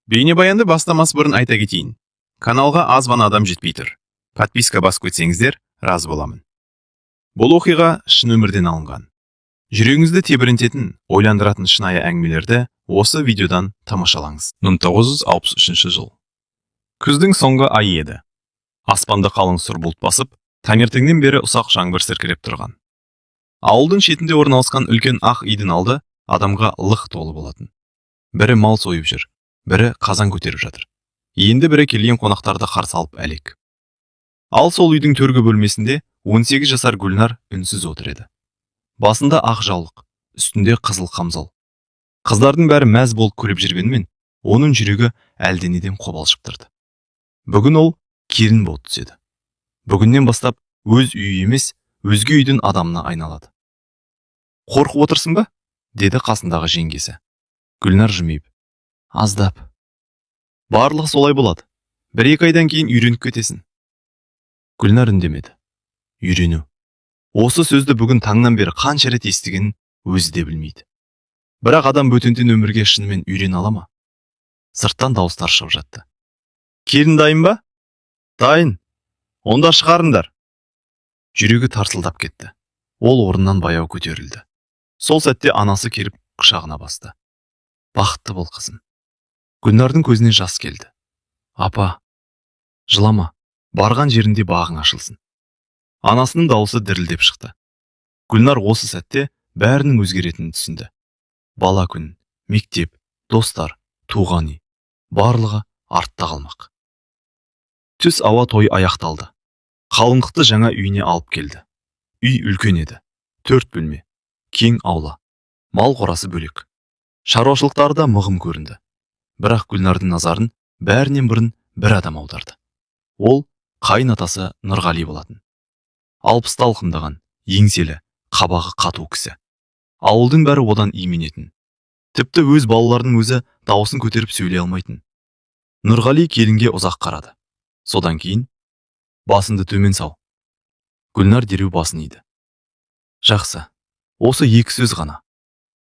Бейнебаянды бастамас бұрын айта кетейін. Каналға аз ғана адам жетпей тұр. Подписка басып кетсеңіздер, разы боламын. Бұл оқиға шын өмірден алынған. Жүрегіңізді тебірентетін, ойландыратын шынайы әңгімелерді осы видеодан тамашалаңыз. 1963 жыл. Күздің соңғы айы еді. Аспанды қалың сұр бұлт басып, таңертеңнен бері ұсақ жаңбыр сіркіреп тұрған. Ауылдың шетінде орналасқан үлкен ақ үйдің алды адамға лық толы болатын. Бірі мал сойып жүр, бірі қазан көтеріп жатыр. Енді бірі келген қонақтарды қарсы алып әлек. Ал сол үйдің төргі бөлмесінде 18 жасар Гүлнар үнсіз отыр еді. Басында ақ жаулық, үстінде қызыл қамзол. Қыздардың бәрі мәз болып күліп жүргенмен, оның жүрегі әлденеден қобалжып тұрды. Бүгін ол келін болып түседі. Бүгіннен бастап өз үйі емес, өзге үйдің адамына айналады. Қорқып отырсың ба? Деді қасындағы жеңгесі. Гүлнар жымиып: аздап. Барлығы солай болады. 1-2 айдан кейін үйреніп кетесің. Гүлнар үндемеді. Үйрену. Осы сөзді бүгін таңнан бері қанша рет естігенін өзі де білмейді. Бірақ адам бөтентен өмірге шынымен үйрене ала ма? Сырттан дауыстар шығып жатты. Келін дайын ба? Дайын. Онда шығарыңдар. Жүрегі тарсылдап кетті. Ол орнынан баяу көтерілді. Сол сәтте анасы келіп құшағына басты. Бақытты бол, қызым. Гүлнардың көзіне жас келді. Апа, жылама, барған жерінде бағың ашылсын. Анасының дауысы дірілдеп шықты. Гүлнар осы сәтте бәрінің өзгеретінін түсінді. Бала күн, мектеп, достар, туған үй, барлығы артта қалмақ. Түс ауа той аяқталды. Қалыңдықты жаңа үйіне алып келді. Үй үлкен еді. 4 бөлме, кең аула, мал қорасы бөлек. Шаруашылықтарда мығым көрінді. Бірақ Гүлнардың назарын бәрінен бұрын бір адам аударды. Ол қайын атасы Нұрғали болатын. 60-та алқымдаған, еңселі, қабағы қату кісі. Ауылдың бәрі одан именетін. Тіпті өз балаларының өзі дауысын көтеріп сөйлей алмайтын. Нұрғали келінге ұзақ қарады. Содан кейін: басынды төмен сал. Гүлнар дереу басын иді. Жақсы, осы 2 сөз ғана.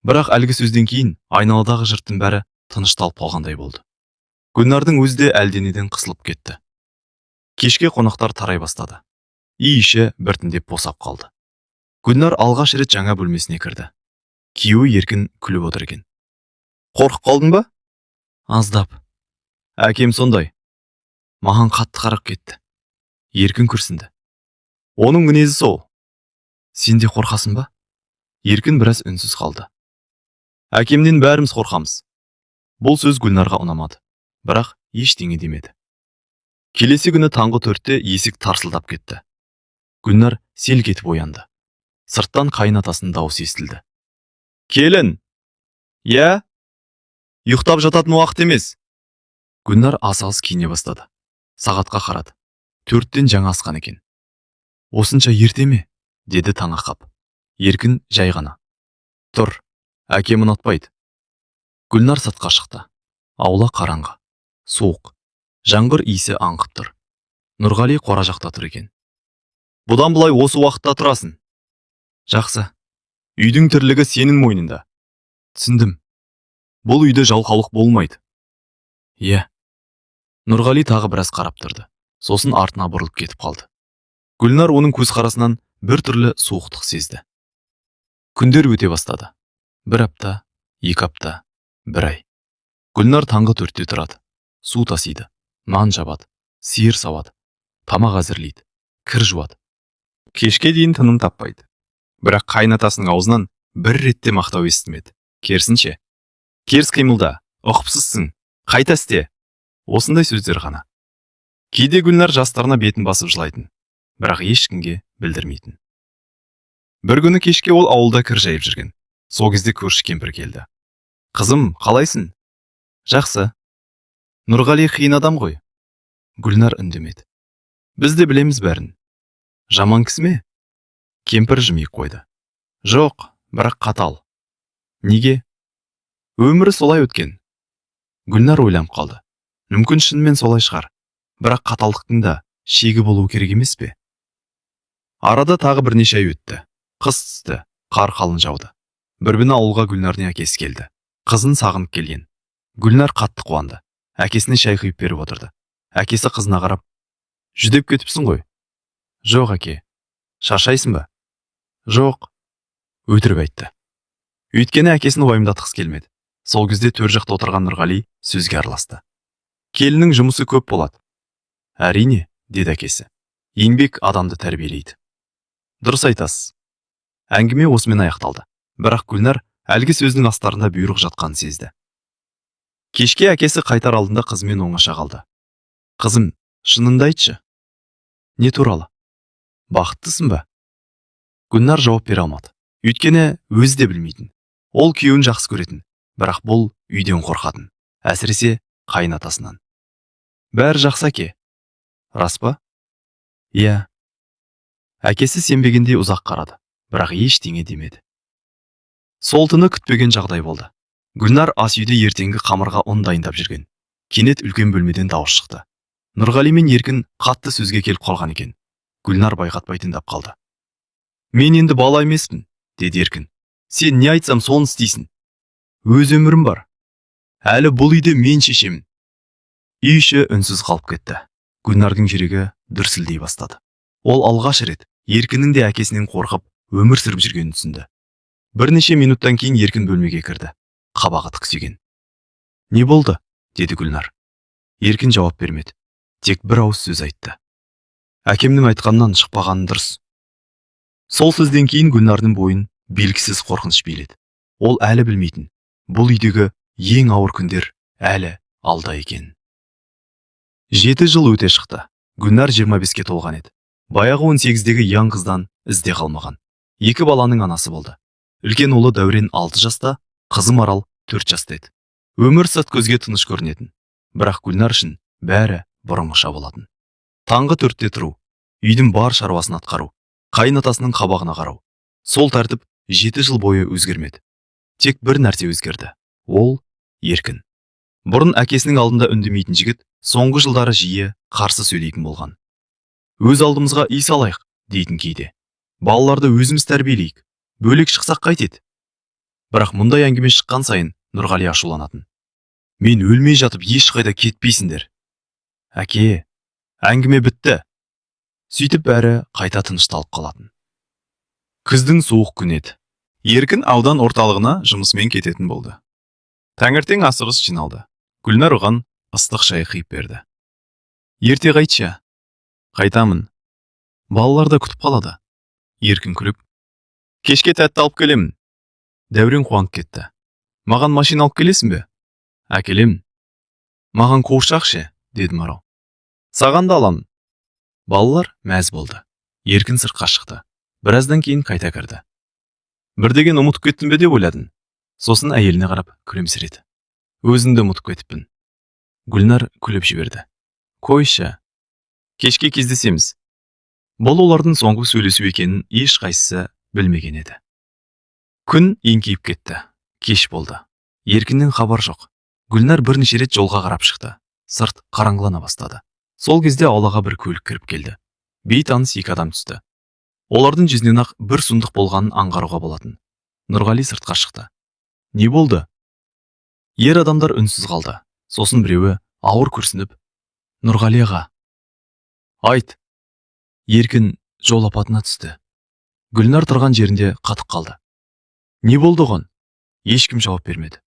Бірақ әлгі сөзден кейін айналадағы жұрттың бәрі тынышталып қалғандай болды. Гүлнардың өзі де әлденеден қысылып кетті. Кешке қонақтар тарай бастады. Үй іші біртіндеп босап қалды. Гүлнар алғаш рет жаңа бөлмесіне кірді. Күйеуі еркін күліп отыр екен. Қорқып қалдың ба? Аздап. Әкем сондай. Маған қатты қарап кетті. Еркін күрсінді. Оның мінезі сол. Сен де қорқасың ба? Еркін біраз үнсіз қалды. Әкемнен бәріміз қорқамыз. Бұл сөз Гүлнарға ұнамады, бірақ ештеңе демеді. Келесі күні таңғы 4-те есік тарсылдап кетті. Гүлнар селк етіп оянды. Сырттан қайын атасының дауысы естілді. Келін! Я? Ұйықтап жататын уақыт емес. Гүлнар асығыс киіне бастады. Сағатқа қарады. 4-тен жаңа асқан екен. Осынша ерте ме? Деді таңырқап. Еркін жай ғана. Тұр, әкем ұнатпайды. Гүлнар сыртқа шықты. Аула қараңғы, суық, жаңбыр иісі аңқып тұр. Нұрғали қора жақта тұр екен. Бұдан бұлай осы уақытта тұрасың. Жақсы. Үйдің тірлігі сенің мойнында. Түсіндім. Бұл үйде жалқаулық болмайды. Иә. Нұрғали тағы біраз қарап тұрды. Сосын артына бұрылып кетіп қалды. Гүлнар оның көзқарасынан бір түрлі суықтық сезді. Күндер өте бастады. 1 апта, 2 апта, 1 ай. Гүлнар таңғы 4-те тұрады. Су тасиды, нан жабады, сиыр сауады, тамақ әзірлейді, кір жуады. Кешке дейін тыным таппайды. Бірақ қайын атасының аузынан бір ретте мақтау естімеді. Керісінше: керіс қимылда, ұқыпсызсың, қайта істе. Осындай сөздер ғана. Кейде Гүлнар жастарына бетін басып жылайтын, бірақ ешкімге білдірмейтін. Бір күні кешке ол ауылда кір жайып жүрген. Сол кезде көрші кемпір келді. Қызым, қалайсың? Жақсы. Нұрғали қиын адам ғой. Гүлнар үндемеді. Біз де білеміз бәрін. Жаман кісі ме? Кемпір жымиып қойды. Жоқ, бірақ қатал. Неге? Өмірі солай өткен. Гүлнар ойланып қалды. Мүмкін шынымен солай шығар. Бірақ қаталдықтың да шегі болу керек емес пе? Арада тағы бірнеше ай өтті. Қыс түсті, қар қалың жауды. Бір күні ауылға Гүлнардың әкесі келді. Қызын сағынып келген. Гүлнар қатты қуанды. әкесіне шай құйып беріп отырды. Әкесі қызына қарап, жүдеп кетіпсің ғой. Жоқ, әке. Шаршайсың ба? Жоқ. Өтірік айтты. Өйткені әкесін уайымдатқысы келмеді. Сол кезде төр жақта отырған Нұрғали сөзге араласты. Келіннің жұмысы көп болады. Әрине, деді әкесі. Еңбек адамды тәрбиелейді. Дұрыс айтасыз. Әңгіме осымен аяқталды. Бірақ Гүлнар әлгі сөздің астарында бұйрық жатқанын сезді. Кешке әкесі қайтар алдында қызымен оңаша қалды. Қызым, шыныңды айтшы. Не туралы? Бақыттысың ба? Гүлнар жауап бере алмады. Өйткені өзі де білмейтін. Ол күйеуін жақсы көретін, бірақ бұл үйден қорқатын, әсіресе қайынатасынан. Бәрі жақсы, әке. Рас па? Иә. Әкесі сенбегендей ұзақ қарады, бірақ ештеңе демеді. Сол түні күтпеген жағдай болды. Гүлнар ас үйде ертеңгі қамырға ұн дайындап жүрген. Кенет үлкен бөлмеден дауыс шықты. Нұрғали мен Еркін қатты сөзге келіп қалған екен. Гүлнар байқатпай тыңдап қалды. Мен енді бала емеспін, деді Еркін. Сен не айтсам соны істейсің. Өз өмірім бар. Әлі бұл үйде мен шешемін. Үй іші үнсіз қалып кетті. Гүлнардың жүрегі дүрсілдей бастады. Ол алғаш рет Еркіннің де әкесінен қорқып өмір сүріп жүргенін түсінді. Бірнеше минуттан кейін Еркін бөлмеге кірді. Қабағы тіксиген. Не болды? Деді Гүлнар. Еркін жауап бермеді. Тек бір ауыз сөз айтты. Әкемнің айтқаннан шықпағаны дұрыс. Сол сөзден кейін Гүлнардың бойын белгісіз қорқыныш биледі. Ол әлі білмейтін. Бұл үйдегі ең ауыр күндер әлі алда екен. 7 жыл өте шықты. Гүлнар 25-ке толған еді. Баяғы 18-дегі яң қыздан ізде қалмаған. 2 баланың анасы болды. Үлкен ұлы Дәурен 6 жаста, қызы Марал 4 жаста еді. Өмір сырт көзге тыныш көрінетін. Бірақ Гүлнар үшін бәрі бұрынғыша болатын. Таңғы 4-те тұру, үйдің бар шаруасын атқару, қайынатасының қабағына қарау. Сол тәртіп 7 жыл бойы өзгермеді. Тек бір нәрсе өзгерді. Ол Еркін. Бұрын әкесінің алдында үндемейтін жігіт, соңғы жылдары жиі қарсы сөйлейтін болған. Өз алдымызға үй салайық, дейтін кейде. Балаларды өзіміз тәрбиелейік. Бөлек шықсақ қайтеді. Бірақ мұндай әңгіме шыққан сайын Нұрғали ашуланатын. Мен өлмей жатып ешқайда кетпейсіңдер. Әке, әңгіме бітті. Сөйтіп бәрі қайта тынышталып қалатын. Күздің суық күні еді. Еркін аудан орталығына жұмысымен кететін болды. Таңертең асығыс жиналды. Гүлнар оған ыстық шай құйып берді. Ерте қайтшы. Қайтамын. Балалар да күтіп қалады. Еркін күліп. Кешке тәтті алып келемін. Дәурен қуанып кетті. Маған машина алып келесің бе? Әкелем. Маған қуыршақ ше, деді Марал. Саған да аламын. Балалар мәз болды. Еркін сыртқа шықты. Біраздан кейін қайта кірді. Бірдеген ұмытып кеттім бе деп ойладың. Сосын әйеліне қарап күлімсіреді. Өзіңді ұмытып кетіппін. Гүлнар күліп жіберді. Қойшы. Кешке кездесеміз. Бұл олардың соңғы сөйлесу екенін ешқайсысы білмеген еді. Күн еңкейіп кетті. Кеш болды. Еркіннен хабар жоқ. Гүлнар бірнеше рет жолға қарап шықты. Сырт қараңғылана бастады. Сол кезде аулаға бір көлік кіріп келді. Бейтаныс 2 адам түсті. Олардың жүзінен ақ бір сұмдық болғанын аңғаруға болатын. Нұрғали сыртқа шықты. Не болды? Ер адамдар үнсіз қалды. Сосын біреуі ауыр күрсініп, Нұрғали аға. Айт. Еркін жол апатына түсті. Гүлнар тұрған жерінде қатып қалды. Не болды оған? Ешкім жауап бермеді.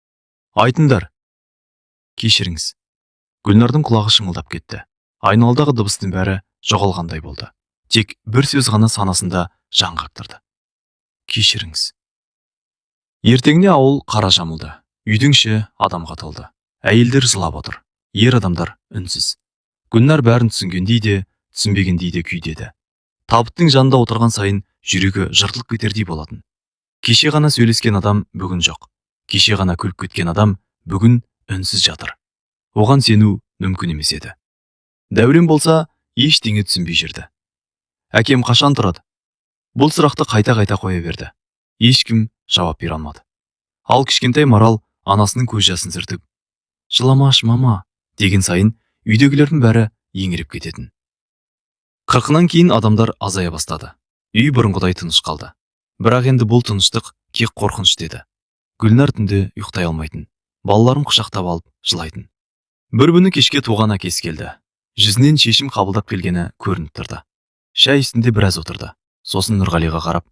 Айтыңдар. Кешіріңіз. Гүлнардың құлағы шыңылдап кетті. Айналдағы дыбыстың бәрі жоғалғандай болды. Тек бір сөз ғана санасында жан қақтырды. Кешіріңіз. Ертеңіне ауыл қара жамылды. Үйдің іші адамға толды. Әйелдер жылап отыр. Ер адамдар үнсіз. Гүлнар бәрін түсінгендей де, түсінбегендей де күйдеді. Табыттың жанында отырған сайын жүрегі жыртылып кетердей болатын. Кеше ғана сөйлескен адам бүгін жоқ. Кеше ғана күліп кеткен адам бүгін үнсіз жатыр. Оған сену мүмкін емес еді. Дәурен болса ештеңе түсінбей жүрді. Әкем қашан тұрады? Бұл сұрақты қайта-қайта қоя берді. Ешкім жауап бере алмады. Ал кішкентай Марал анасының көз жасын сүртіп, жыламаш мама, деген сайын үйдегілердің бәрі еңіреп кететін. 40-нан кейін адамдар азая бастады. Үй бұрынғыдай тыныш қалды. Бірақ енді бұл тыныштық кек қорқыныш деді. Гүлнар түнде ұйықтай алмайтын. Балаларын құшақтап алып жылайтын. Бір күні кешке туған әкесі келді. Жүзінен шешім қабылдап келгені көрініп тұрды. Шай үстінде біраз отырды. Сосын Нұрғалиға қарап: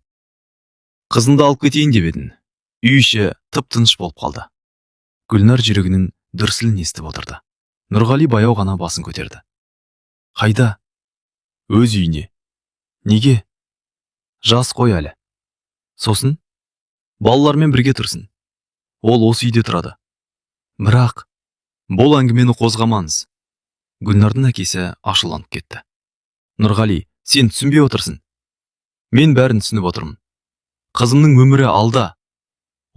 «Қызыңды алып кетейін деп едің». Үй іші тып-тыныш болып қалды. Гүлнар жүрегінің дүрсілін естіп отырды. Нұрғали баяу ғана басын көтерді. «Қайда?» «Өз үйіне». «Неге?» «Жас қой әлі». «Сосын?» «Балалармен бірге тұрсын. Ол осы үйде тұрады». «Бірақ...» «Бұл әңгімені қозғамаңыз». Гүлнардың әкесі ашуланып кетті. «Нұрғали, сен түсінбей отырсың». «Мен бәрін түсініп отырмын. Қызымның өмірі алда.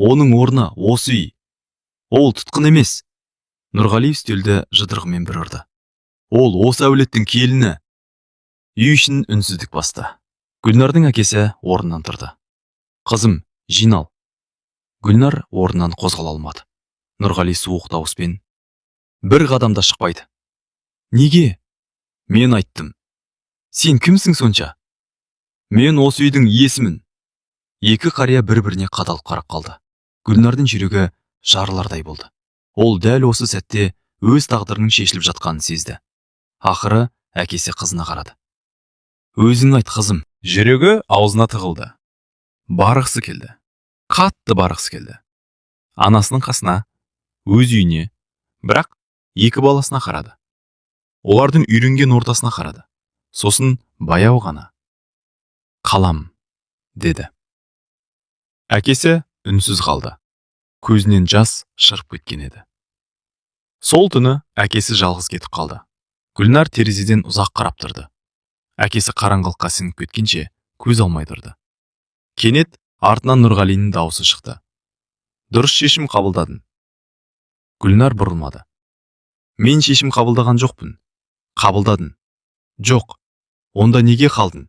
Оның орны осы үй. Ол тұтқын емес». Нұрғали үстелді жұдырығымен бір ұрды. «Ол осы әулеттің келіні». Үй ішін үнсіздік басты. Гүлнардың әкесі орнынан тұрды. «Қызым, жинал». Гүлнар орнынан қозғала алмады. Нұрғали суық дауыспен: «Бір қадам да шықпайды». «Неге?» «Мен айттым». «Сен кімсің сонша?» «Мен осы үйдің иесімін». Екі қария бір-біріне қадалып қарап қалды. Гүлнардың жүрегі жарылардай болды. Ол дәл осы сәтте өз тағдырының шешіліп жатқанын сезді. Ақыры әкесі қызына қарады. «Өзің айт, қызым». Жүрегі аузына тығылды. Барғысы келді. Қатты барғысы келді. Анасының қасына, өз үйіне, бірақ екі баласына қарады. Олардың үйренген ортасына қарады. Сосын баяу ғана: «Қалам», деді. Әкесі үнсіз қалды. Көзінен жас шырып кеткен еді. Сол түні әкесі жалғыз кетіп қалды. Гүлнар терезеден ұзақ қарап тұрды. Әкесі қараңғылыққа сіңіп кеткенше көз алмай тұрды. Кенет артынан Нұрғалиның дауысы шықты: «Дұрыс шешім қабылдадың». Гүлнар бұрылмады. «Мен шешім қабылдаған жоқпын». «Қабылдадың». «Жоқ». «Онда неге қалдың?»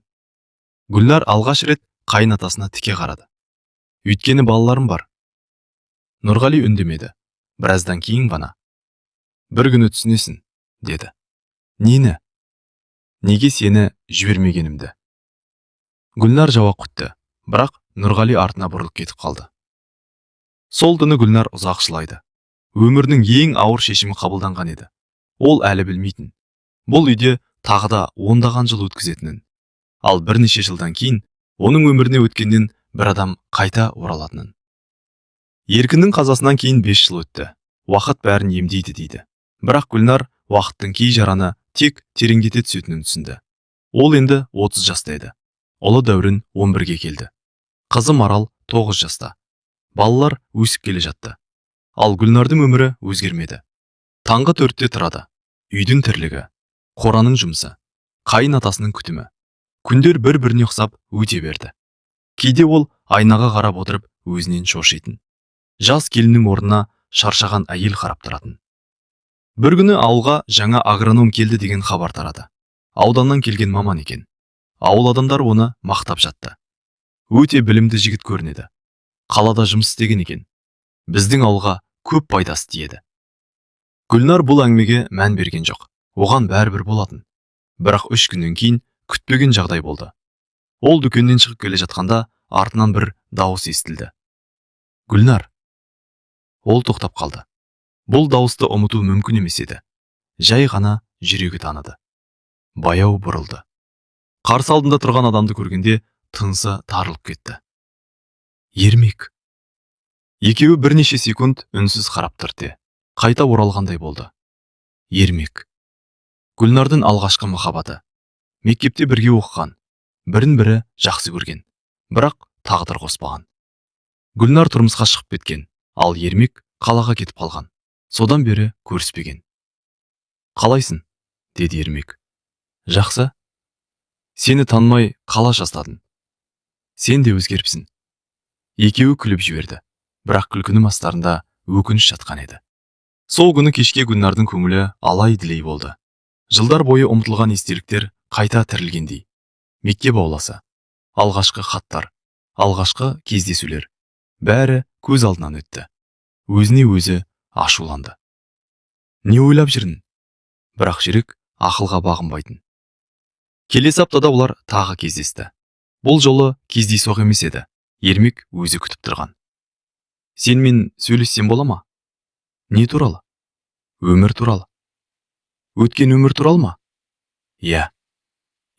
Гүлнар алғаш рет қайынатасына тіке қарады. «Өйткені балаларым бар». Нұрғали үндемеді. Біраздан кейін ғана: «Бір күні түсінесің», деді. «Нені?» «Неге сені жібермегенімді». Гүлнар жауап күтті, бірақ Нұрғали артына бұрылып кетіп қалды. Сол түні Гүлнар ұзақ жылайды. Өмірінің ең ауыр шешімі қабылданған еді. Ол әлі білмейтін. Бұл үйде тағы да ондаған жыл өткізетінін. Ал бірнеше жылдан кейін оның өміріне өткеннен бір адам қайта оралатынын. Еркіннің қазасынан кейін 5 жыл өтті. Уақыт бәрін емдейді дейді. Бірақ Гүлнар уақыттың кей жараны тек тереңдете түсетінін түсінді. Ол енді 30 жаста еді. Ұлы Дәурен 11-ге келді. Қызы Марал 9 жаста. Балалар өсіп келе жатты. Ал Гүлнардың өмірі өзгермеді. Таңғы 4-те тұрады. Үйдің тірлігі, қораның жұмысы, қайын атасының күтімі. Күндер бір-біріне ұқсап өте берді. Кейде ол айнаға қарап отырып өзінен шошитын. Жас келіннің орнына шаршаған әйел қарап тұратын. Бір күні ауылға жаңа агроном келді деген хабар тарады. Ауданнан келген маман екен. Ауыл адамдар оны мақтап жатты. Өте білімді жігіт көрінеді. Қалада жұмыс істеген екен. Біздің ауылға көп пайдасы тиеді. Гүлнар бұл әңгімеге мән берген жоқ. Оған бәрібір болатын. Бірақ 3 күннен кейін күтпеген жағдай болды. Ол дүкеннен шығып келе жатқанда артынан бір дауыс естілді. «Гүлнар». Ол тоқтап қалды. Бұл дауысты ұмыту мүмкін емес еді. Жай ғана жүрегі таныды. Баяу бұрылды. Қарсы алдында тұрған адамды көргенде тынысы тарылып кетті. Ермек. Екеуі бірнеше секунд үнсіз қарап тұрды. Қайта оралғандай болды. Ермек. Гүлнардың алғашқы махаббаты. Мектепте бірге оқыған, бірін-бірі жақсы көрген, бірақ тағдыр қоспаған. Гүлнар тұрмысқа шығып кеткен, ал Ермек қалаға кетіп қалған. Содан бері көріспеген. «Қалайсың?» деді Ермек. «Жақсы. Сені танымай қала жаздадың. Сен де өзгеріпсің». Екеуі күліп жіберді, бірақ күлкінің астарында өкініш жатқан еді. Сол күні кешке Гүлнардың көңілі алай-дүлей болды. Жылдар бойы ұмытылған естеліктер қайта тірілгендей. Мектеп ауласы, алғашқы хаттар, алғашқы кездесулер, бәрі көз алдынан өтті. Өзіне өзі ашуланды. Не ойлап жүрін? Бірақ жүрек ақылға бағынбайтын. Келесі аптада олар тағы кездесті. Бұл жолы кездейсоқ емес еді. Ермек өзі күтіп тұрған. «Сен мен сөйлессем бола ма?» «Не туралы?» «Өмір туралы». Өткен өмір туралы ма? Иә.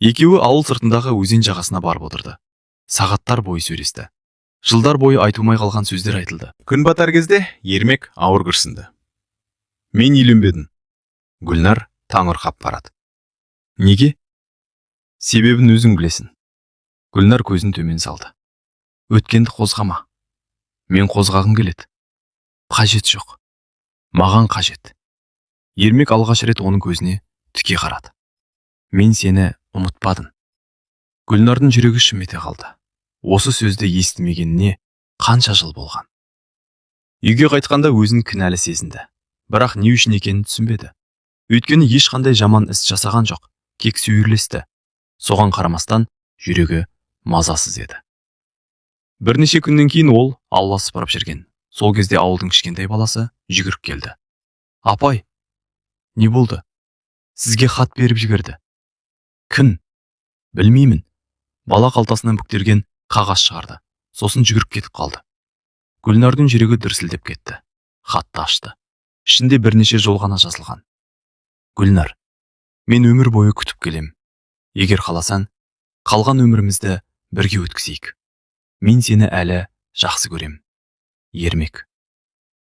Екеуі ауыл сыртындағы өзен жағасына барып отырды. Сағаттар бойы сөйлесті. Жылдар бойы айтылмай қалған сөздер айтылды. Күн батар кезде Ермек ауыр күрсінді. Мен үйленбедім. Гүлнар таңырқап барады. Неге? Себебін өзің білесің. Гүлнар көзін төмен салды. Өткенді қозғама. Мен қозғағым келеді. Қажет жоқ. Маған қажет. Ермек алғаш рет оның көзіне тіке қарады. Мен сені ұмытпадым. Гүлнардың жүрегі шым ете қалды. Осы сөзді естімегеніне қанша жыл болған. Үйге қайтқанда өзін кінәлі сезінді. Бірақ не үшін екенін түсінбеді. Өйткені ешқандай жаман іс жасаған жоқ. Кек сүйірлесті. Соған қарамастан жүрегі мазасыз еді. Бірнеше күннен кейін ол аула сыпырып жүрген. Сол кезде ауылдың кішкентай баласы жүгіріп келді. Апай, не болды? Сізге хат беріп жіберді. Кім? Білмеймін. Бала қалтасынан бүктелген қағаз шығарды. Сосын жүгіріп кетіп қалды. Гүлнардың жүрегі дүрсілдеп кетті. Хатты ашты. Ішінде бірнеше жол ғана жазылған. Гүлнар, мен өмір бойы күтіп келем. Егер қаласан, қалған өмірімізді бірге өткізейік. Мен сені әлі жақсы көрем. Ермек.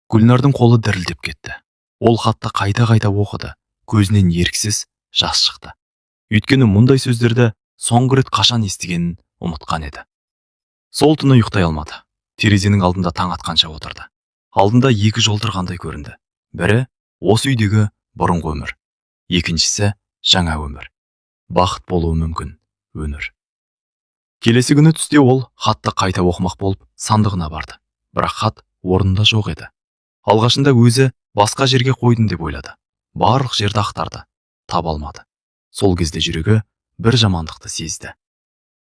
Гүлнардың қолы дірілдеп кетті. Ол хатты қайта-қайта оқыды. Көзінен еріксіз жас шықты. Өйткені мұндай сөздерді соңғы рет қашан естігенін ұмытқан еді. Сол түні ұйықтай алмады. Терезенің алдында таң атқанша отырды. Алдында екі жол тұрғандай көрінді. Бірі осы үйдегі бұрынғы өмір. Екіншісі жаңа өмір. Бақыт болуы мүмкін өмір. Келесі күні түсте ол хатты қайта оқымақ болып сандығына барды. Бірақ хат орнында жоқ еді. Алғашында өзі басқа жерге қойдым деп ойлады. Барлық жерді ақтарды. Таба алмады. Сол кезде жүрегі бір жамандықты сезді.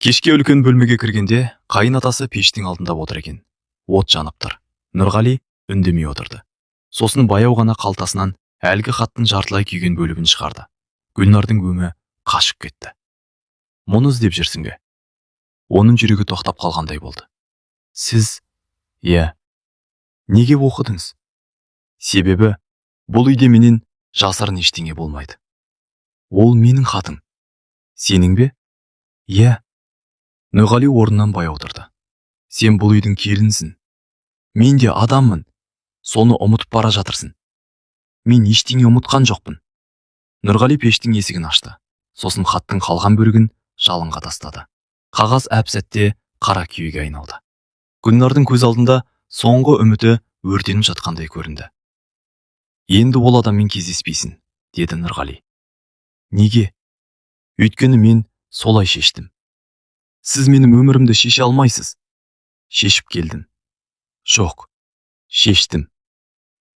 Кешке үлкен бөлмеге кіргенде қайын атасы пештің алдында отыр екен. От жанып тұр. Нұрғали үндемей отырды. Сосын баяу ғана қалтасынан әлгі хаттың жартылай күйген бөлігін шығарды. Гүлнардың өңі қашып кетті. Мұны іздеп жүрсің бе? Оның жүрегі тоқтап қалғандай болды. Сіз? Иә. Неге оқыдыңыз? Себебі бұл үйде менен жасырын ештеңе болмайды. Ол менің хатым. Сенің бе? Иә. Нұрғали орнынан баяу тұрды. Сен бұл үйдің келінсің. Мен де адаммын. Соны ұмытып бара жатырсың. Мен ештеңе ұмытқан жоқпын. Нұрғали пештің есігін ашты. Сосын хаттың қалған бөлігін жалынға тастады. Қағаз әп-сәтте қара күйеге айналды. Гүлнардың көз алдында соңғы үміті өртеніп жатқандай көрінді. Енді ол адаммен кездеспейсің, деді Нұрғали. Неге? Өйткені мен солай шештім. Сіз менің өмірімді шеше алмайсыз. Шешіп келдім. Жоқ, шештім.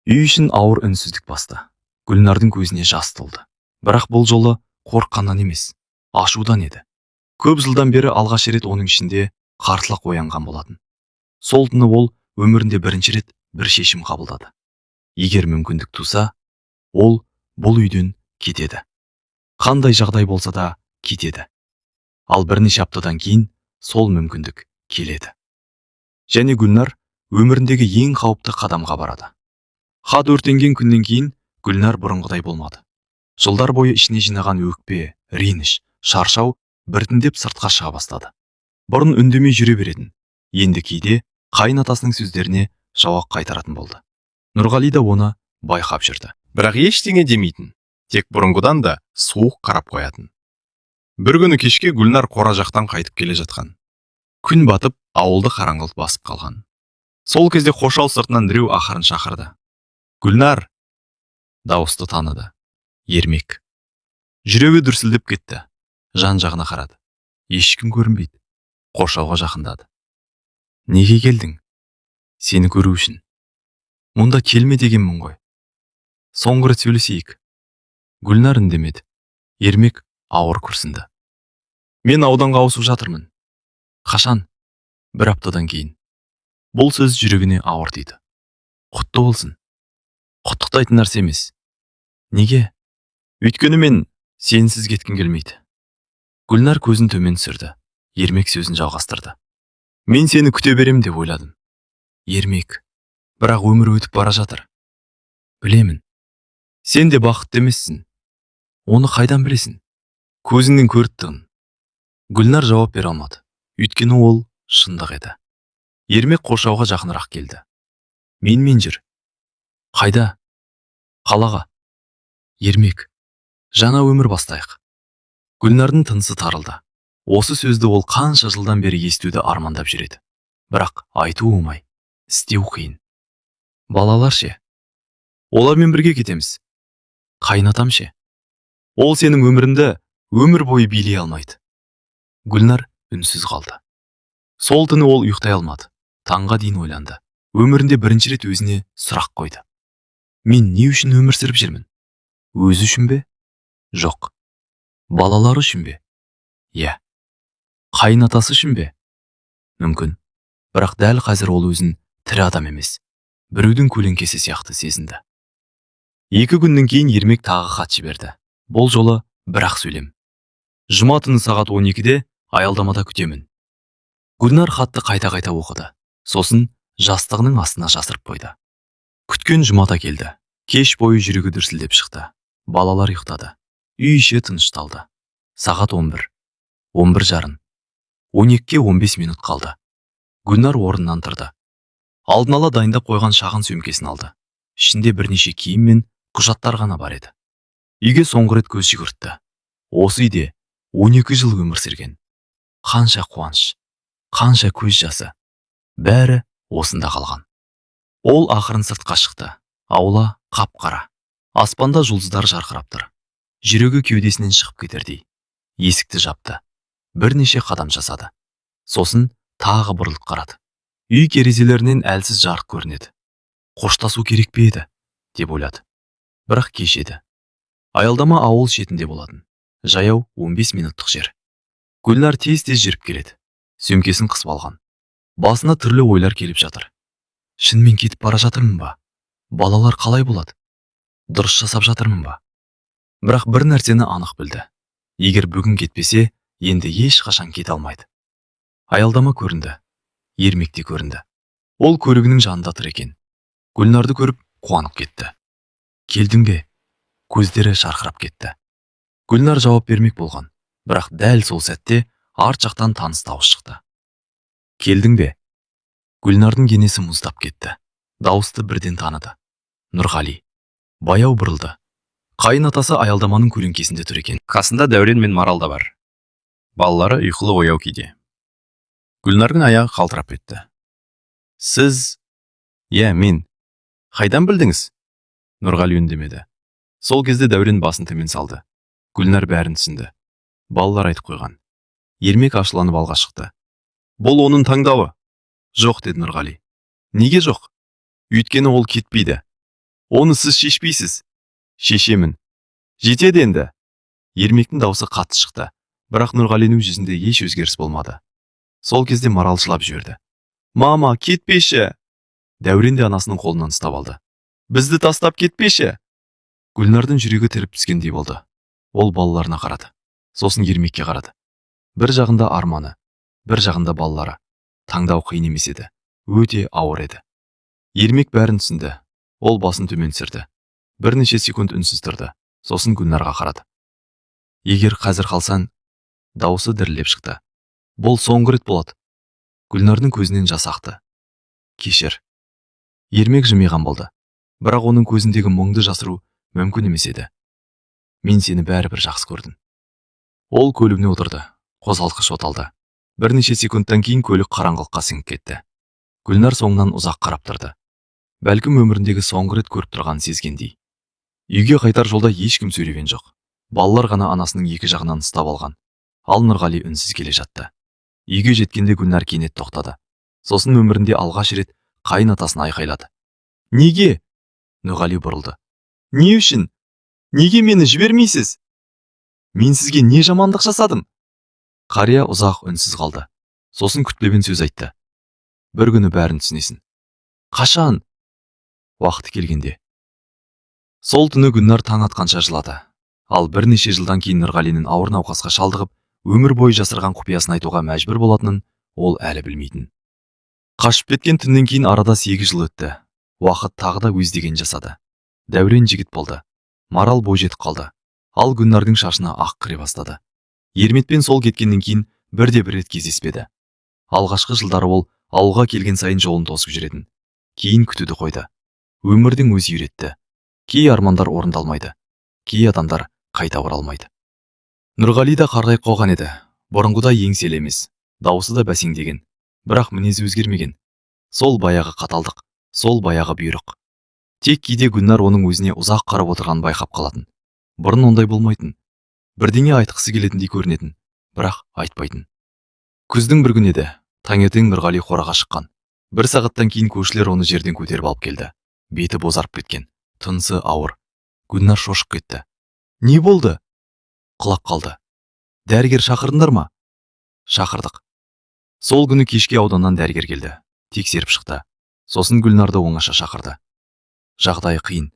Үй ішін ауыр үнсіздік басты. Гүлнардың көзіне жас толды. Бірақ бұл жолы қорыққаннан емес, ашудан еді. Көп жылдан бері алғаш рет оның ішінде қарсылық оянған болатын. Сол түні ол өмірінде бірінші рет бір шешім қабылдады. Егер мүмкіндік туса, ол бұл үйден кетеді. Қандай жағдай болса да кетеді. Ал бірнеше аптадан кейін сол мүмкіндік келеді. Және Гүлнар өміріндегі ең қауіпті қадамға барады. Хат өртенген күннен кейін Гүлнар бұрынғыдай болмады. Жылдар бойы ішіне жинаған өкпе, реніш, шаршау біртіндеп сыртқа шыға бастады. Бұрын үндемей жүре беретін. Енді кейде қайын атасының сөздеріне жауап қайтаратын болды. Нұрғали да оны байқап жүрді. Бірақ ештеңе демейтін. Тек бұрынғыдан да суық қарап қоятын. Бір күні кешке Гүлнар қора жақтан қайтып келе жатқан. Күн батып, ауылды қараңғылық басып қалған. Сол кезде қоршау сыртынан біреу ақырын шақырды. Гүлнар! Дауысты таныды. Ермек. Жүрегі дүрсілдеп кетті. Жан-жағына қарады. Ешкім көрінбейді. Қоршауға жақындады. Неге келдің? Сені көру үшін. Мұнда келме дегенмін ғой. Соңғы рет сөйлесейік. Гүлнар үндемеді. Ермек ауыр күрсінді. Мен ауданға ауысып жатырмын. Қашан? Бір аптадан кейін. Бұл сөз жүрегіне ауыр тиді. Құтты болсын. Құттықтайтын нәрсе емес. Неге? Өйткені мен сенсіз кеткім келмейді. Гүлнар көзін төмен түсірді. Ермек сөзін жалғастырды. Мен сені күте берем деп ойладым. Ермек, бірақ өмір өтіп бара жатыр. Білемін. Сен де бақытты емессің. Оны қайдан білесің? Көзіңнен көріп тұрмын. Гүлнар жауап бере алмады. Өйткені ол шындық еді. Ермек қоршауға жақынырақ келді. Менімен жүр. Қайда? Қалаға. Ермек, жаңа өмір бастайық. Гүлнардың тынысы тарылды. Осы сөзді ол қанша жылдан бері естуді армандап жүреді. Бірақ айту оңай, істеу қиын. Балалар ше? Олармен бірге кетеміз. Қайнатам ше? Ол сенің өміріңді өмір бойы билей алмайды. Гүлнар үнсіз қалды. Сол түні ол ұйықтай алмады. Таңға дейін ойланды. Өмірінде бірінші рет өзіне сұрақ қойды. Мен не үшін өмір сүріп жүрмін? Өзі үшін бе? Жоқ. Балалары үшін бе? Иә. Қайнатасы үшін бе? Мүмкін. Бірақ дәл қазір ол өзін тірі адам емес, біреудің көлеңкесі сияқты сезінді. 2 күннен кейін Ермек тағы хат жіберді. Бұл жолы бір-ақ сөйлем. Жұма түні сағат 12-де аялдамада күтемін. Гүлнар хатты қайта-қайта оқыды. Сосын жастығының астына жасырып қойды. Күткен жұмада келді. Кеш бойы жүрегі дүрсілдеп шықты. Балалар ұйықтады. Үй іші тынышталды. Сағат 11, 11:30, 12-ге 15 минут қалды. Гүлнар орнынан тұрды. Алдын ала дайындап қойған шағын сөмкесін алды. Ішінде бірнеше киім мен құжаттар ғана бар еді. Үйге соңғы рет көз жүгіртті. Осы үйде 12 жыл өмір сүрген. Қанша қуаныш, қанша көз жасы. Бәрі осында қалған. Ол ақырын сыртқа шықты. Аула қап-қара. Аспанда жұлдыздар жарқырап тұр. Жүрегі кеудесінен шығып кетердей. Есікті жапты. Бірнеше қадам жасады. Сосын тағы бұрылып қарады. Үй терезелерінен әлсіз жарық көрінеді. Қоштасу керек пе еді, деп ойлады. Бірақ кеш еді. Аялдама ауыл шетінде болатын. Жаяу 15 минуттық жер. Гүлнар тез-тез жүріп келеді. Сөмкесін қысып алған. Басына түрлі ойлар келіп жатыр. Шынымен кетіп бара жатырмын ба? Балалар қалай болады? Дұрыс жасап жатырмын ба? Бірақ бір нәрсені анық білді. Егер бүгін кетпесе, енді ешқашан кете алмайды. Аялдама көрінді. Ермек те көрінді. Ол көлігінің жанында тұр екен. Гүлнарды көріп қуанып кетті. Келдің бе? Көздері жарқырап кетті. Гүлнар жауап бермек болған. Бірақ дәл сол сәтте арт жақтан таныс дауыс шықты. Келдің бе? Гүлнардың денесі мұздап кетті. Дауысты бірден таныды. Нұрғали. Баяу бұрылды. Қайын атасы аялдаманың көлеңкесінде тұр екен. Қасында Дәурен мен Марал да бар. Балалары ұйқылы ояу күйде. Гүлнардың аяғы қалтырап кетті. Сіз... Иә, мен. Қайдан білдіңіз? Нұрғали үндемеді. Сол кезде Дәурен басын төмен салды. Гүлнар бәрін түсінді. Балалар айтып қойған. Ермек ашуланып алға шықты. Бұл оның таңдауы. Жоқ, деді Нұрғали. Неге жоқ? Өйткені ол кетпейді. Оны сіз шешпейсіз. Шешемін. Жетеді енді. Ермектің даусы қатты шықты. Бірақ Нұрғалиның жүзінде еш өзгеріс болмады. Сол кезде Марал жылап жіберді. Мама, кетпеші. Дәурен де анасының қолынан ұстап алды. Бізді тастап кетпеші. Гүлнардың жүрегі тіріп түскендей болды. Ол балаларына қарады. Сосын Ермекке қарады. Бір жағында арманы, бір жағында балалары. Таңдау қиын емес еді. Өте ауыр еді. Ермек бәрін түсінді. Ол басын төмен түсірді. Бірнеше секунд үнсіз тұрды. Сосын Гүлнарға қарады. Егер қазір қалсаң, дауысы дірілдеп шықты. Бұл соңғы рет болады. Гүлнардың көзінен жас ақты. Кешір. Ермек жымиған болды. Бірақ оның көзіндегі мұңды жасыру мүмкін емес еді. Мен сені бәрібір жақсы көрдім. Ол көлігіне отырды. Қозғалтқыш оталды. Бірнеше секундтан кейін көлік қараңғылыққа сіңіп кетті. Гүлнар соңынан ұзақ қарап тұрды. Бәлкім өміріндегі соңғы рет көріп тұрған сезгендей. Үйге қайтар жолда ешкім сөйлеген жоқ. Балалар ғана анасының екі жағынан ұстап алған. Ал Нұрғали үнсіз келе жатты. Үйге жеткенде Гүлнар кенет тоқтады. Сосын өмірінде алғаш рет қайын атасын айқайлады. Неге? Нұрғали бұрылды. Не үшін? Неге мені жібермейсіз? Мен сізге не жамандық жасадым? Қария ұзақ үнсіз қалды. Сосын күтпеген сөз айтты. Бір күні бәрін түсінесің. Қашан? Уақыты келгенде. Сол түні Гүлнар таң атқанша жылады. Ал бірнеше жылдан кейін Нұрғалинің ауыр науқасқа шалдығып, өмір бойы жасырған құпиясын айтуға мәжбүр болатынын ол әлі білмейтін. Қашып кеткен түннен кейін арада 8 жыл өтті. Уақыт тағы да өз деген жасады. Дәурен жігіт болды. Марал бойжетіп қалды. Ал Гүлнардың шашына ақ кіре бастады. Ерметпен сол кеткеннен кейін бірде бір рет кездеспеді. Алғашқы жылдары ол ауылға келген сайын жолын тосып жүретін. Кейін күтуді қойды. Өмірдің өзі үйретті. Кей армандар орындалмайды. Кей адамдар қайта оралмайды. Нұрғали да қарғайып қалған еді. Бұрынғыдай еңселі емес, дауысы да бәсеңдеген. Бірақ мінезі өзгермеген. Сол баяғы қаталдық, сол баяғы бұйрық. Тек кейде Гүлнар оның өзіне ұзақ қарап отырғанын байқап қалатын. Бұрын ондай болмайтын. Бірдеңе айтқысы келетіндей көрінетін, бірақ айтпайтын. Күздің бір күні еді. Таңертең Нұрғали қораға шыққан. Бір сағаттан кейін көршілер оны жерден көтеріп алып келді. Беті бозарып кеткен, тынысы ауыр. Гүлнар шошып кетті. Не болды? Құлап қалды. Дәрігер шақырдыңдар ма? Шақырдық. Сол күні кешке ауданнан дәрігер келді. Тексеріп шықты. Сосын Гүлнарды оңаша шақырды. Жағдайы қиын.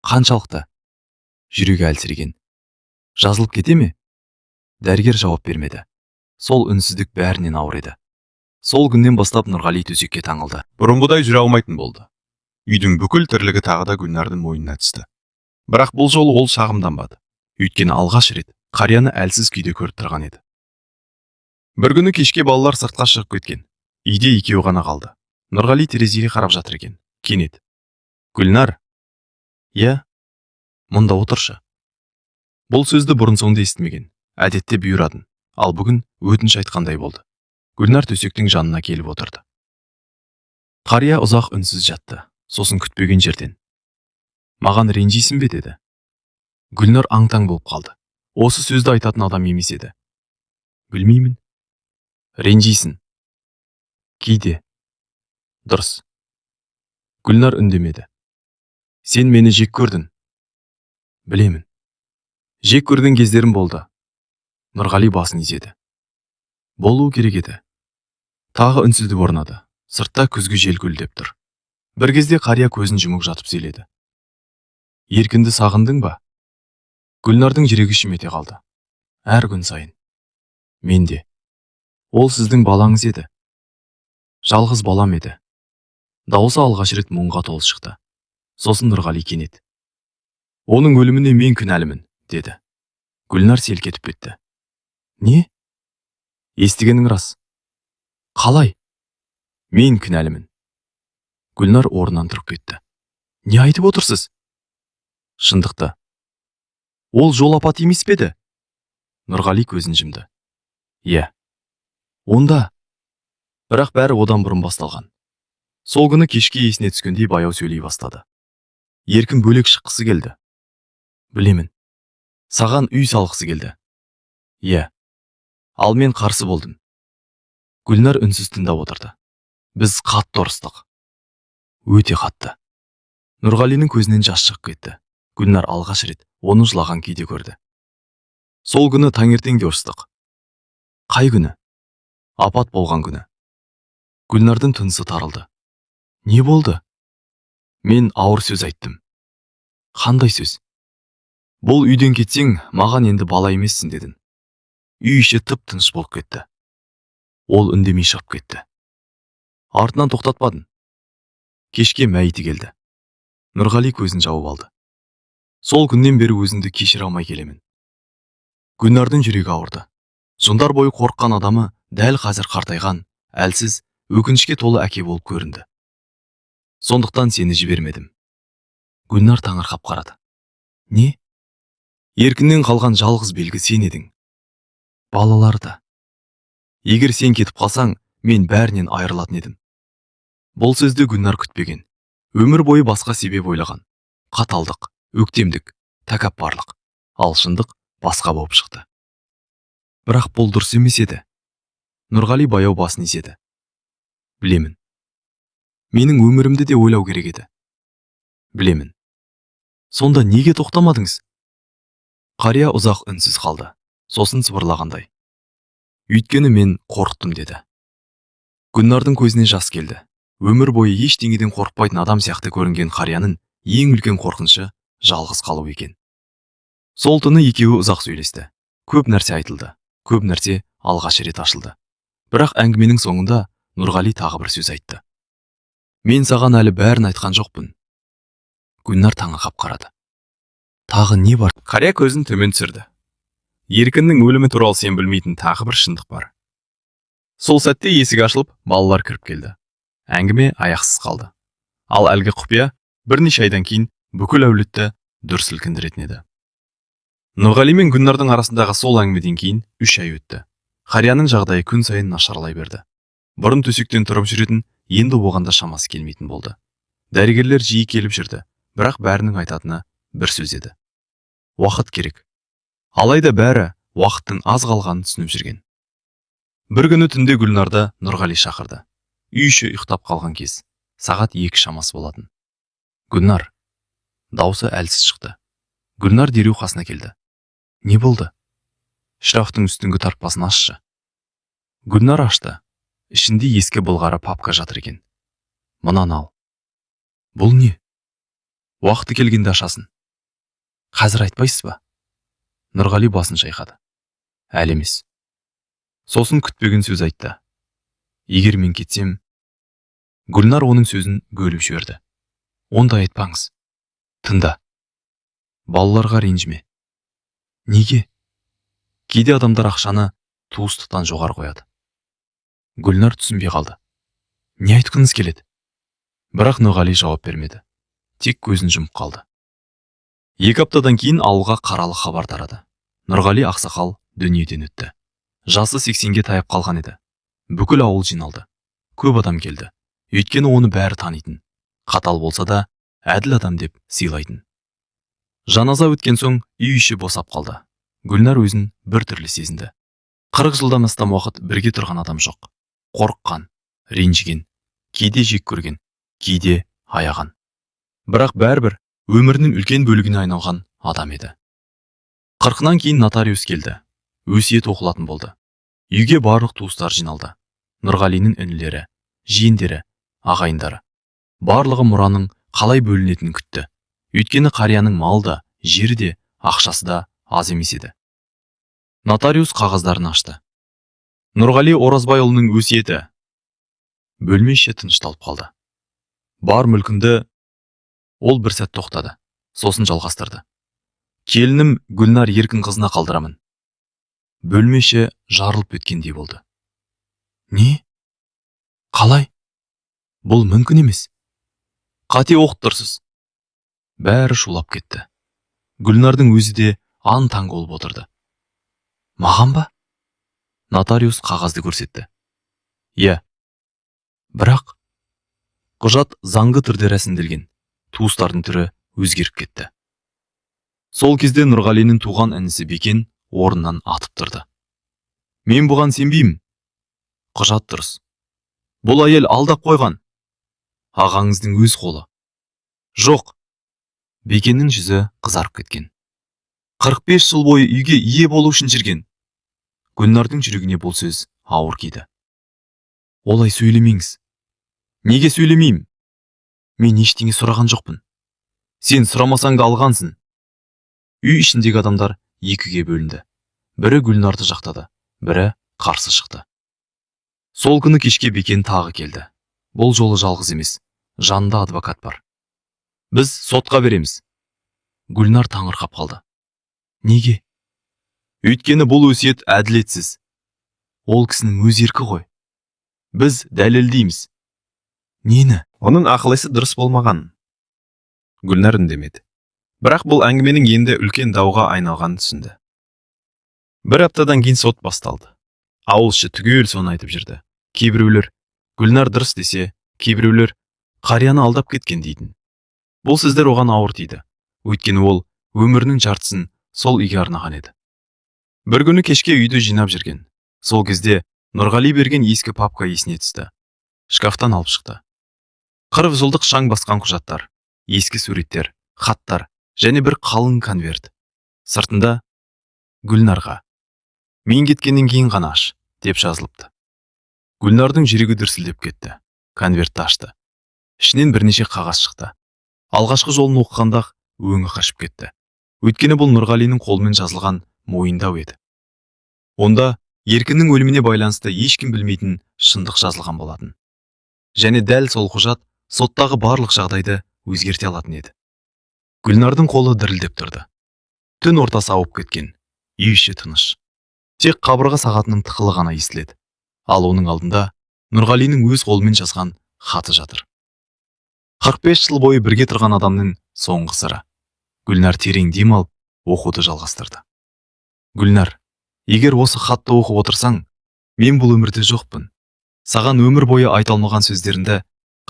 Қаншалықты? Жүрегі әлсіреген. Жазылып кете ме? Дәрігер жауап бермеді. Сол үнсіздік бәрінен ауыр еді. Сол күннен бастап Нұрғали төсекке таңылды. Бұрынғыдай жүре алмайтын болды. Үйдің бүкіл тірлігі тағы да Гүлнардың мойнына түсті. Бірақ бұл жолы ол шағымданбады. Өйткені алғаш рет қарияны әлсіз күйде көріп тұрған еді. Бір күні кешке балалар сыртқа шығып кеткен. Үйде екеуі ғана қалды. Нұрғали терезеге қарап жатыр екен. Кенет: Гүлнар. Иә, мұнда отыршы. Бұл сөзді бұрын соңды естімеген. Әдетте бұйыратын, ал бүгін өтініш айтқандай болды. Гүлнар төсектің жанына келіп отырды. Қария ұзақ үнсіз жатты. Сосын күтпеген жерден: Маған ренжисің бе деді. Гүлнар аң-таң болып қалды. Осы сөзді айтатын адам емес еді. Білмеймін. Ренжисің. Кейде. Дұрыс. Гүлнар үндемеді. Сен мені жек көрдің. Білемін. Жек көрген кездерім болды. Нұрғали басын изеді. Болуы керек еді. Тағы үнсіздік орнады. Сыртта күзгі жел гүлдеп тұр. Бір кезде қария көзін жұмып жатып сөйледі. Еркінді сағындың ба? Гүлнардың жүрегі шімете қалды. Әр күн сайын. Мен де. Ол сіздің балаңыз еді. Жалғыз балам еді. Дауысы алғаш рет мұңға толы шықты. Сосын Нұрғали кенет: Оның өліміне мен кінәлімін, деді. Гүлнар селк етіп кетті. Не? Естігенің рас. Қалай? Мен кінәлімін. Гүлнар орнынан тұрып кетті. Не айтып отырсыз? Шындықты. Ол жол апаты емес пе еді? Нұрғали көзін жұмды. Иә. Онда. Бірақ бәрі одан бұрын басталған. Сол күні кешке есіне түскендей баяу сөйлей бастады. Еркін бөлек шыққысы келді. Білемін. Саған үй салғысы келді. Иә. Ал мен қарсы болдым. Гүлнар үнсіз тыңдап отырды. Біз қатты ұрыстық. Өте қатты. Нұрғалиның көзінен жас шығып кетті. Гүлнар алғаш рет оны жылаған күйде көрді. Сол күні таңертең де ұрыстық. Қай күні? Апат болған күні. Гүлнардың тынысы тарылды. Не болды? Мен ауыр сөз айттым. Қандай сөз? Бұл үйден кетсең, маған енді бала емессің дедің. Үй іші тып-тыныш болып кетті. Ол үндемей шығып кетті. Артынан тоқтатпадың. Кешке мәйіті келді. Нұрғали көзін жауып алды. Сол күннен бері өзімді кешіре алмай келемін. Гүлнардың жүрегі ауырды. Жылдар бойы қорыққан адамы дәл қазір қартайған, әлсіз, өкінішке толы әке болып көрінді. Сондықтан сені жібермедім. Гүлнар таңырқап қарады. Не? Еркіннен қалған жалғыз белгі сен едің. Балалар да. Егер сен кетіп қалсаң, мен бәрінен айырылатын едім. Бұл сөзді Гүлнар күтпеген. Өмір бойы басқа себеп ойлаған. Қаталдық, өктемдік, тәкаппарлық. Ал шындық басқа болып шықты. Бірақ бұл дұрыс емес еді. Нұрғали баяу басын изеді. Білемін. Менің өмірімді де ойлау керек еді. Білемін. Сонда неге тоқтамадыңыз? Қария ұзақ үнсіз қалды. Сосын сыбырлағандай: Өйткені мен қорықтым, деді. Гүлнардың көзіне жас келді. Өмір бойы ештеңеден қорықпайтын адам сияқты көрінген қарияның ең үлкен қорқынышы жалғыз қалу екен. Сол түні екеуі ұзақ сөйлесті. Көп нәрсе айтылды. Көп нәрсе алғаш рет ашылды. Бірақ әңгіменің соңында Нұрғали тағы бір сөз айтты. Мен саған әлі бәрін айтқан жоқпын. Гүлнар таңырқап қарады. тағы не бар? Қария көзін төмен түсірді. Еркіннің өлімі туралы сен білмейтін тағы бір шындық бар. Сол сәтте есік ашылып, балалар кіріп келді. Әңгіме аяқсыз қалды. Ал әлгі құпия бірнеше айдан кейін бүкіл әулетті дүр сілкіндіретін еді. Нұрғали мен Гүлнардың арасындағы сол әңгімеден кейін 3 ай өтті. Қарияның жағдайы күн сайын нашарлай берді. Бұрын төсектен тұрып жүретін, енді оғанда шамасы келмейтін болды. Дәрігерлер жиі келіп жүрді, бірақ бәрінің айтатыны бір сөз еді. Уақыт керек. Алайда бәрі уақыттың аз қалғанын түсініп жүрген. Бір күні түнде Гүлнарды Нұрғали шақырды. Үй іші ұйықтап қалған кез, сағат 2 шамасы болатын. Гүлнар. Даусы әлсіз шықты. Гүлнар дереу қасына келді. Не болды? Шкафтың үстіңгі тартпасын ашшы. Гүлнар ашты. Ішінде ескі былғары папка жатыр екен. Мынаны ал. Бұл не? Уақыты келгенде ашасын. Қазір айтпайсыз ба? Нұрғали басын шайқады. Әлі емес. Сосын күтпеген сөз айтты. Егер мен кетсем... Гүлнар оның сөзін бөліп жіберді. Онда айтпаңыз. Тыңда. Балаларға ренжіме. Неге? Кейде адамдар ақшаны туыстықтан жоғары қояды. Гүлнар түсінбей қалды. Не айтқыңыз келеді? Бірақ Нұрғали жауап бермеді. Тек көзін жұмып қалды. 2 аптадан кейін ауылға қаралы хабар тарады. Нұрғали ақсақал дүниеден өтті. Жасы 80-ге таяп қалған еді. Бүкіл ауыл жиналды. Көп адам келді. Өйткені оны бәрі танитын. Қатал болса да, әділ адам деп сыйлайтын. Жаназа өткен соң үй іші босап қалды. Гүлнар өзін бір түрлі сезінді. 40 жылдан астам уақыт бірге тұрған адам жоқ. Қорыққан, ренжіген, кейде жек көрген, кейде аяған. Бірақ бәрібір өмірінің үлкен бөлігіне айналған адам еді. 40-нан кейін нотариус келді. Өсиет оқылатын болды. Үйге барлық туыстар жиналды. Нұрғалinin інілері, жиендері, ағайындары. Барлығы мұраның қалай бөлінетінін күтті. Өйткені қарияның малы да, жері де, ақшасы да аз емес еді. Нотариус қағаздарын ашты. Нұрғали Оразбайұлының өсиеті. Бөлме іші тынышталып қалды. Бар мүлкінді... Ол бір сәт тоқтады. Сосын жалғастырды. Келінім Гүлнар еркін қызына қалдырамын. Бөлме іші жарылып өткендей болды. Не? Қалай? Бұл мүмкін емес. Қате оқып тұрсыз. Бәрі шулап кетті. Гүлнардың өзі де аң-таң болып отырды. Маған ба? Нотариус қағазды көрсетті. Иә. Бірақ құжат заңды түрде рәсімделген. Туыстардың түрі өзгеріп кетті. Сол кезде Нұрғалinin туған інісі Бекен орнынан атып тұрды. Мен бұған сенбеймін. Құжат дұрыс. Бұл әйел алдап қойған. Ағаңыздың өз қолы. Жоқ. Бекеннің жүзі қызарып кеткен. 45 жыл бойы үйге ие болу үшін жүрген. Гүлнардың жүрегіне бұл сөз ауыр тиді. Олай сөйлемеңіз. Неге сөйлемеймін? Мен ештеңе сұраған жоқпын. Сен сұрамасаң да алғансың. Үй ішіндегі адамдар екіге бөлінді. Бірі Гүлнарды жақтады, бірі қарсы шықты. Сол күні кешке Бекен тағы келді. Бұл жолы жалғыз емес, жанында адвокат бар. Біз сотқа береміз. Гүлнар таңырқап қалды. Неге? Өйткені бұл өсиет әділетсіз. Ол кісінің өз еркі ғой. Біз дәлелдейміз. Нені? Оның ақылысы дұрыс болмаған. Гүлнар үндемеді. Бірақ бұл әңгіменің енді үлкен дауға айналғанын түсінді. Бір аптадан кейін сот басталды. Ауыл іші түгел соны айтып жүрді. Кейбіреулер Гүлнар дұрыс десе, кейбіреулер қарияны алдап кеткен дейтін. Бұл сөздер оған ауыр тиді. Өйткені ол өмірінің жартысын сол үйге арнаған еді. Бір күні кешке үйді жинап жүрген. Сол кезде Нұрғали берген ескі папка есіне түсті. Шкафтан алып шықты. 40 жылдық шаң басқан құжаттар, ескі суреттер, хаттар және бір қалың конверт. Сыртында Гүлнарға. Мен кеткеннен кейін ғана аш, деп жазылыпты. Гүлнардың жүрегі дүрсілдеп кетті. Конвертті ашты. Ішінен бірнеше қағаз шықты. Алғашқы жолын оқығанда өңі қашып кетті. Өйткені бұл Нұрғалinin қолымен жазылған мойындау еді. Онда еркінің өліміне байланысты ешкім білмейтін шындық жазылған болатын. Және дәл сол құжат соттағы барлық жағдайды өзгерте алатын еді. Гүлнардың қолы дірілдеп тұрды. Түн ортасы ауып кеткен. Үй іші тыныш. Тек қабырға сағатының тықылы ғана естіледі. Ал оның алдында Нұрғалиның өз қолымен жазған хаты жатыр. 45 жыл бойы бірге тұрған адамның соңғы сыры. Гүлнар терең дем алып, оқуды жалғастырды. Гүлнар, егер осы хатты оқып отырсаң, мен бұл өмірде жоқпын. Саған өмір бойы айта алмаған сөздеріңді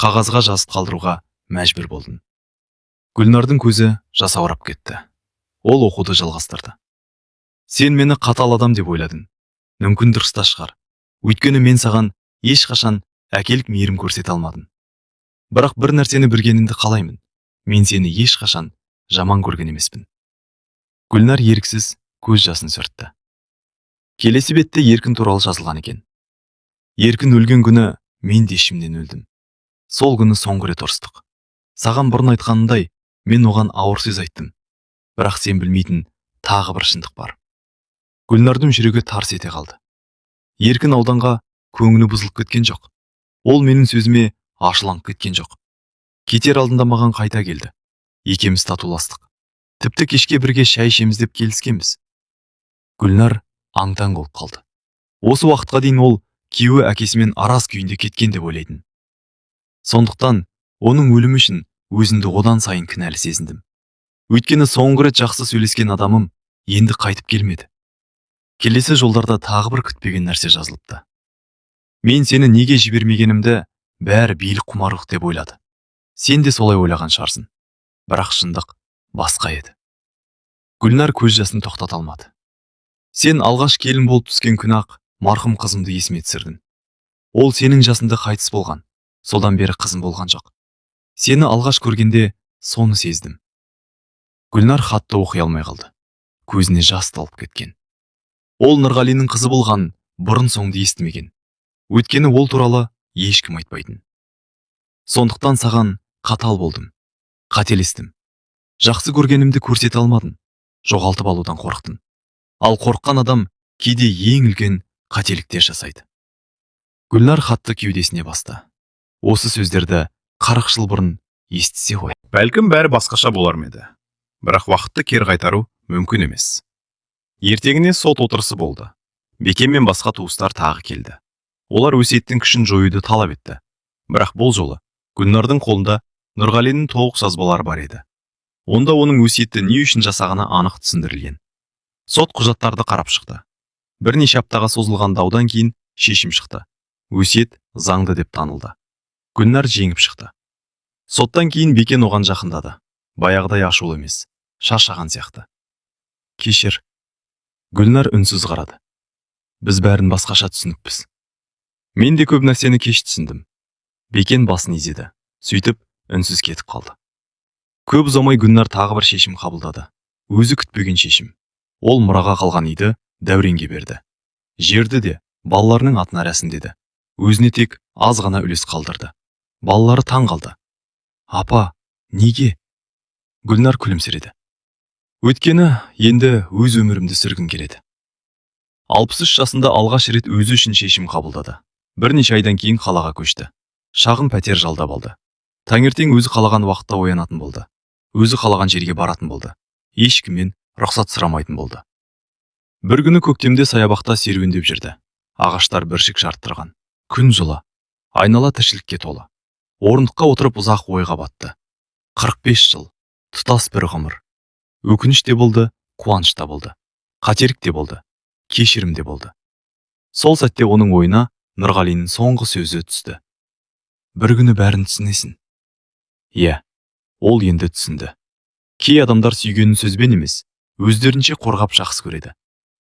қағазға жазып қалдыруға мәжбүр болдым. Гүлнардың көзі жасаурап кетті. Ол оқуды жалғастырды. Сен мені қатал адам деп ойладың. Мүмкін дұрыс та шығар. Өйткені мен саған ешқашан әкелік мейірім көрсете алмадым. Бірақ бір нәрсені білгеніңді қалаймын. Мен сені ешқашан жаман көрген емеспін. Гүлнар еріксіз көз жасын сүртті. Келесі бетте Еркін туралы жазылған екен. Еркін өлген күні мен де ішімнен өлдім. Сол күні соңғы рет ұрыстық. Саған бұрын айтқанымдай, мен оған ауыр сөз айттым. Бірақ сен білмейтін тағы бір шындық бар. Гүлнардың жүрегі тарс ете қалды. Еркін ауданға көңілі бұзылып кеткен жоқ. Ол менің сөзіме ашуланып кеткен жоқ. Кетер алдында маған қайта келді. Екеуміз татуластық. Тіпті кешке бірге шай ішеміз деп келіскенбіз. Гүлнар аң-таң болып қалды. Осы уақытқа дейін ол күйеуі әкесімен араз күйінде кеткен деп ойлайтын. Сондықтан оның өлімі үшін өзімді одан сайын кінәлі сезіндім. Өйткені соңғы рет жақсы сөйлескен адамым енді қайтып келмеді. Келесі жолдарда тағы бір күтпеген нәрсе жазылыпты. Мен сені неге жібермегенімді бәрі билік құмарлық деп ойлады. Сен де солай ойлаған шығарсың. Бірақ шындық басқа еді. Гүлнар көз жасын тоқтата алмады. Сен алғаш келін болып түскен күні-ақ марқұм қызымды есіме түсірдің. Ол сенің жасында қайтыс болған. Содан бері қызым болған жоқ. Сені алғаш көргенде соны сездім. Гүлнар хатты оқи алмай қалды. Көзіне жас толып кеткен. Ол Нұрғалиның қызы болған, бұрын соңды естімеген. Өйткені ол туралы ешкім айтпайтын. Сондықтан саған қатал болдым. Қателестім. Жақсы көргенімді көрсете алмадым. Жоғалтып алудан қорықтым. Ал қорыққан адам кейде ең үлкен қателіктер жасайды. Гүлнар хатты кеудесіне басты. Осы сөздерді 40 жыл бұрын естісе ғой. Бәлкім бәрі басқаша болар ма еді. Бірақ уақытты кері қайтару мүмкін емес. Ертеңіне сот отырысы болды. Бекен мен басқа туыстар тағы келді. Олар өсиеттің күшін жоюды талап етті. Бірақ бұл жолы Гүлнардың қолында Нұрғалиның толық жазбалары бар еді. Онда оның өсиетті не үшін жасағаны анық түсіндірілген. Сот құжаттарды қарап шықты. Бірнеше аптаға созылған даудан кейін шешім шықты. Өсиет заңды деп танылды. Гүлнар жеңіп шықты. Соттан кейін Бекен оған жақындады. Баяғыдай ашулы емес, шаршаған сияқты. Кешір. Гүлнар үнсіз қарады. Біз бәрін басқаша түсінікпіз. Мен де көп нәрсені кеш түсіндім. Бекен басын изеді. Сөйтіп, үнсіз кетіп қалды. Көп ұзамай Гүлнар тағы бір шешім қабылдады. Өзі күтпеген шешім. Ол мұраға қалған үйді Дәуренге берді. Жерді де балаларының атына рәсімдеді. Өзіне тек аз ғана үлес қалдырды. Балалары таң қалды. Апа, неге? Гүлнар күлімсіреді. Өйткені енді өз өмірімді сүргім келеді. 63 жасында алғаш рет өзі үшін шешім қабылдады. Бірнеше айдан кейін қалаға көшті. Шағын пәтер жалдап алды. Таңертең өзі қалаған уақытта оянатын болды. Өзі қалаған жерге баратын болды. Ешкімнен рұқсат сұрамайтын болды. Бір күні көктемде саябақта серуендеп жүрді. Ағаштар бүршік жарттырған. Күн жылы. Айнала тіршілікке толы. Орындыққа отырып ұзақ ойға батты. 45 жыл. Тұтас бір ғұмыр. Өкініш те болды, қуаныш та болды. Қатерлік те болды. Кешірім де болды. Сол сәтте оның ойына Нұрғалиның соңғы сөзі түсті. Бір күні бәрін түсінесің. Иә, ол енді түсінді. Кей адамдар сүйгенін сөзбен емес, өздерінше қорғап жақсы көреді.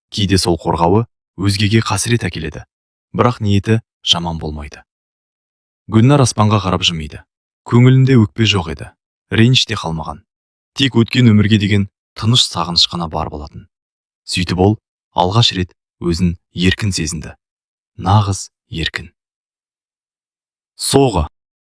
Кейде сол қорғауы өзгеге қасірет әкеледі. Бірақ ниеті жаман болмайды. Гүлнар аспанға қарап жымиды. Көңілінде өкпе жоқ еді. Реніш те қалмаған. Тек өткен өмірге деген тыныш сағыныш қана бар болатын. Сөйтіп ол алғаш рет өзін еркін сезінді. Нағыз еркін. Соғы.